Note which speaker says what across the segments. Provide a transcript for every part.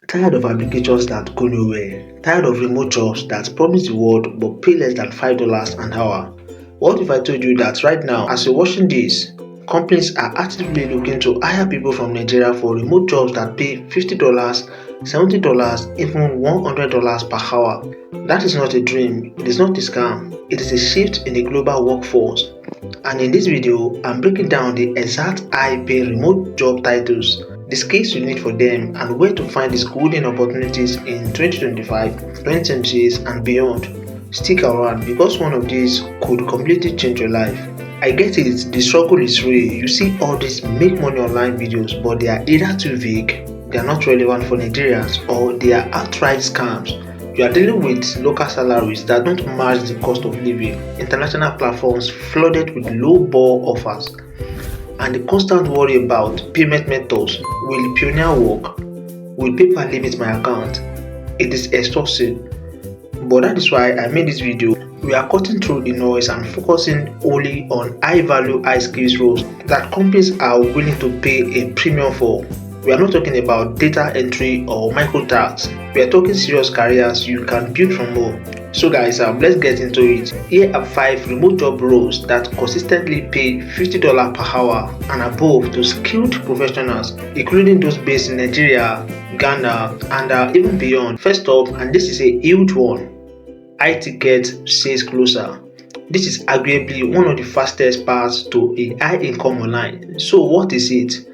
Speaker 1: Tired of applications that go nowhere? Tired of remote jobs that promise the world but pay less than $5 an hour? What if I told you that right now, as you're watching this, companies are actively looking to hire people from Nigeria for remote jobs that pay $50, $70, even $100 per hour? That is not a dream, it is not a scam, it is a shift in the global workforce. And in this video, I'm breaking down the exact high-pay remote job titles, the skills you need for them, and where to find these golden opportunities in 2025, 2026, and beyond. Stick around because one of these could completely change your life. I get it, the struggle is real. You see all these make money online videos, but they are either too vague, they are not relevant for Nigerians, or they are outright scams. You are dealing with local salaries that don't match the cost of living, international platforms flooded with low-ball offers, and the constant worry about payment methods. Will Payoneer work? Will PayPal limit my account? It is exhausting. But that is why I made this video. We are cutting through the noise and focusing only on high-value, high-skills roles that companies are willing to pay a premium for. We are not talking about data entry or micro tasks. We are talking serious careers you can build from home. So guys, let's get into it. Here are 5 remote job roles that consistently pay $50 per hour and above to skilled professionals, including those based in Nigeria, Ghana, and even beyond. First up, and this is a huge one, high ticket sales closer. This is arguably one of the fastest paths to a high income online. So what is it?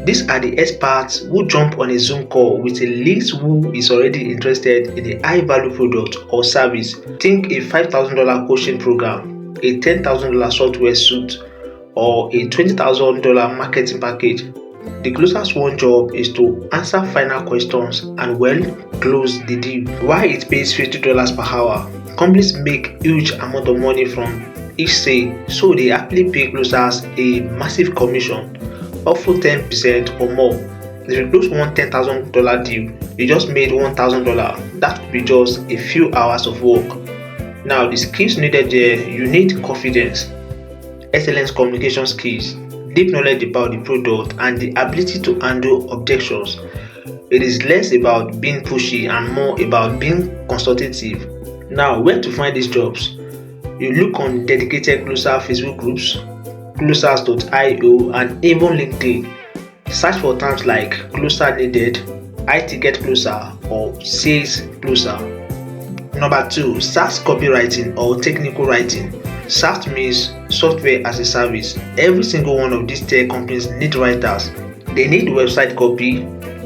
Speaker 1: These are the experts who jump on a Zoom call with a lead who is already interested in a high-value product or service. Think a $5,000 coaching program, a $10,000 software suite, or a $20,000 marketing package. The closest one job is to answer final questions and close the deal. Why it pays $50 per hour? Companies make huge amount of money from each sale, so they happily pay closers a massive commission, often 10% or more. If you close one $10,000 deal, you just made $1,000. That could be just a few hours of work. Now, the skills needed there: you need confidence, excellent communication skills, deep knowledge about the product, and the ability to handle objections. It is less about being pushy and more about being consultative. Now, where to find these jobs? You look on dedicated closer Facebook groups, closers.io, and even LinkedIn. Search for terms like closer needed, high ticket closer, or sales closer. Number 2, SaaS copywriting or technical writing. SaaS means software as a service. Every single one of these tech companies need writers. They need website copy,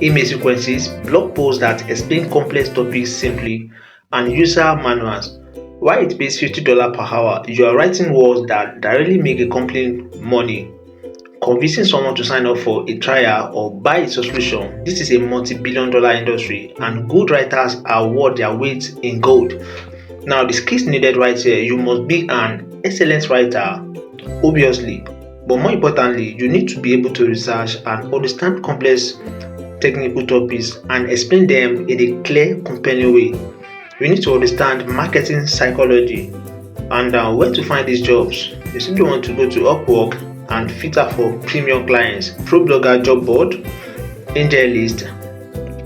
Speaker 1: email sequences, blog posts that explain complex topics simply, and user manuals. Why it pays $50 per hour? You are writing words that directly make a company money, convincing someone to sign up for a trial or buy a subscription. This is a multi-billion-dollar industry, and good writers are worth their weight in gold. Now, the skills needed right here: you must be an excellent writer, obviously, but more importantly, you need to be able to research and understand complex technical topics and explain them in a clear, compelling way. You need to understand marketing psychology. And where to find these jobs? You simply want to go to Upwork and filter for premium clients, ProBlogger job board, AngelList,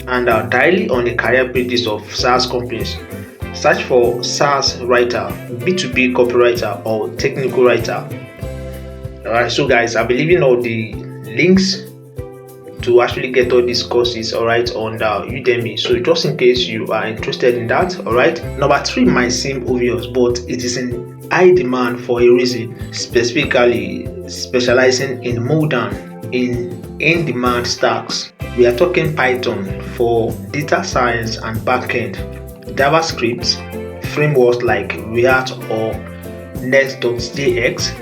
Speaker 1: and directly on the career pages of SaaS companies. Search for SaaS writer, B2B copywriter, or technical writer. Alright, so guys, I'll be leaving all the links to actually get all these courses, alright, on Udemy. So just in case you are interested in that, alright. Number 3 might seem obvious, but it is in high demand for a reason, specifically specializing in modern, in-demand stacks. We are talking Python for data science and backend, JavaScript, frameworks like React or Next.js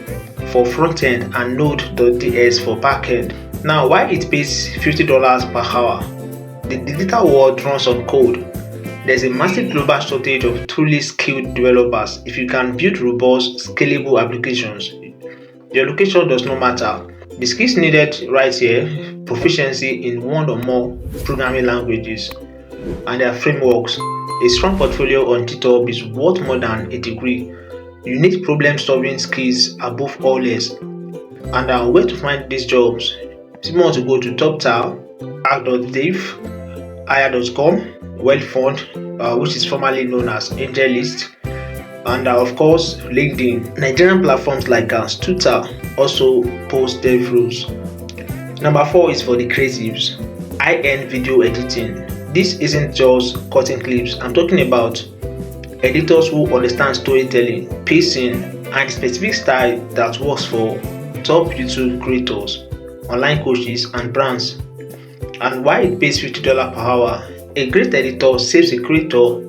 Speaker 1: for frontend, and Node.js for backend. Now, why it pays $50 per hour? The digital world runs on code. There's a massive global shortage of truly skilled developers. If you can build robust, scalable applications, your location does not matter. The skills needed right here: proficiency in one or more programming languages and their frameworks. A strong portfolio on GitHub is worth more than a degree. You need problem-solving skills above all else. And where to find these jobs? If you want to go to TopTal, Arc.dev, Hire.com, Fund, which is formerly known as AngelList, and of course LinkedIn. Nigerian platforms like Stutter also post dev rules. Number 4 is for the creatives. High-end video editing. This isn't just cutting clips. I'm talking about editors who understand storytelling, pacing, and specific style that works for top YouTube creators, online coaches, and brands. And why it pays $50 per hour? A great editor saves a creator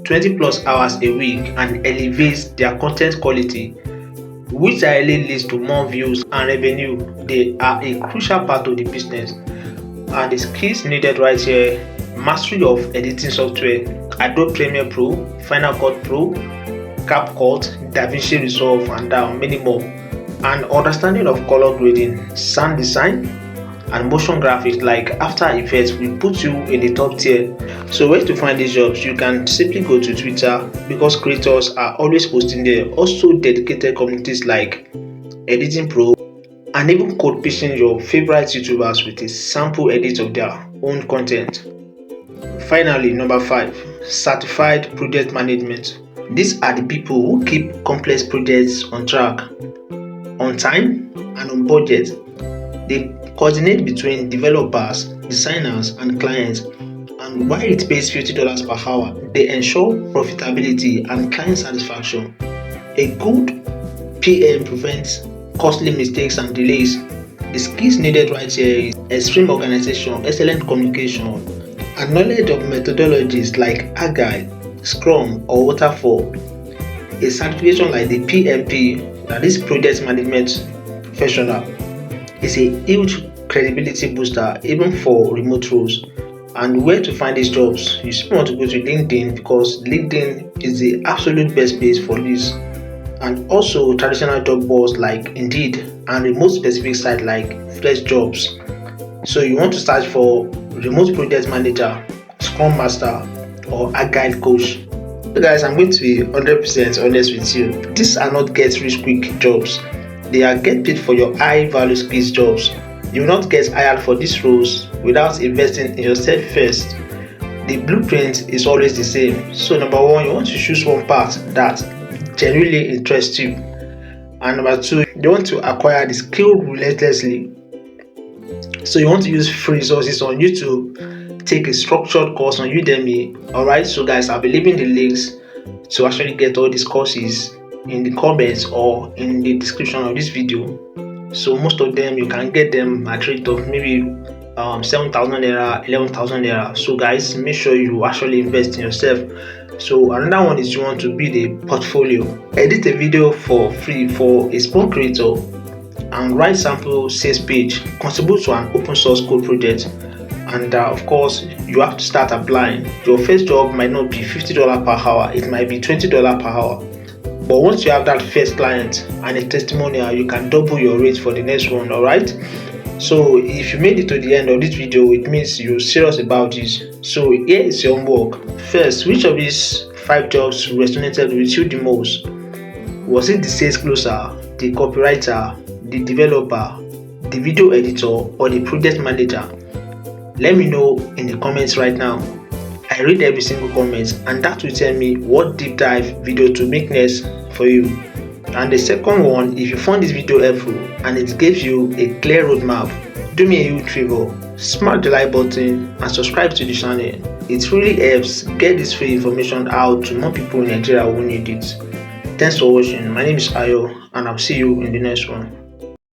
Speaker 1: 20 plus hours a week and elevates their content quality, which directly leads to more views and revenue. They are a crucial part of the business. And the skills needed right here: mastery of editing software, Adobe Premiere Pro, Final Cut Pro, CapCut, DaVinci Resolve, and many more. And understanding of color grading, sound design, and motion graphics like After Effects will put you in the top tier. So where to find these jobs? You can simply go to Twitter, because creators are always posting there. Also dedicated communities like Editing Pro, and even code pasting your favorite YouTubers with a sample edit of their own content. Finally, number 5, certified project management. These are the people who keep complex projects on track, on time, and on budget. They coordinate between developers, designers, and clients. And while it pays $50 per hour, they ensure profitability and client satisfaction. A good PM prevents costly mistakes and delays. The skills needed right here is extreme organization, excellent communication, and knowledge of methodologies like Agile, Scrum, or Waterfall. A certification like the PMP, that is Project Management Professional, is a huge credibility booster even for remote roles. And where to find these jobs? You still want to go to LinkedIn, because LinkedIn is the absolute best place for this. And also traditional job boards like Indeed, and remote specific sites like Fresh Jobs. So you want to search for remote project manager, Scrum Master, or Agile coach. So guys, I'm going to be 100% honest with you. These are not get rich quick jobs. They are get paid for your high value skills jobs. You will not get hired for these roles without investing in yourself first. The blueprint is always the same. So number 1, you want to choose one path that genuinely interests you. And number 2, you want to acquire the skill relentlessly. So you want to use free resources on YouTube, take a structured course on Udemy. Alright, so guys, I'll be leaving the links to actually get all these courses in the comments or in the description of this video. So most of them you can get them at rate of maybe 7,000 naira, 11,000 naira. So guys, make sure you actually invest in yourself. So another one is you want to build a portfolio. Edit a video for free for a small creator and write sample sales page. Contribute to an open source code project. And of course, you have to start applying. Your first job might not be $50 per hour. It might be $20 per hour. But once you have that first client and a testimonial, you can double your rate for the next one. Alright. So if you made it to the end of this video, it means you're serious about this. So here is your homework. First, which of these 5 jobs resonated with you the most? Was it the sales closer, the copywriter, the developer, the video editor, or the project manager? Let me know in the comments right now. I read every single comment, and that will tell me what deep dive video to make next for you. And the second one, if you found this video helpful and it gives you a clear roadmap, do me a huge favor, smash the like button and subscribe to the channel. It really helps get this free information out to more people in Nigeria who need it. Thanks for watching. My name is Ayo, and I'll see you in the next one.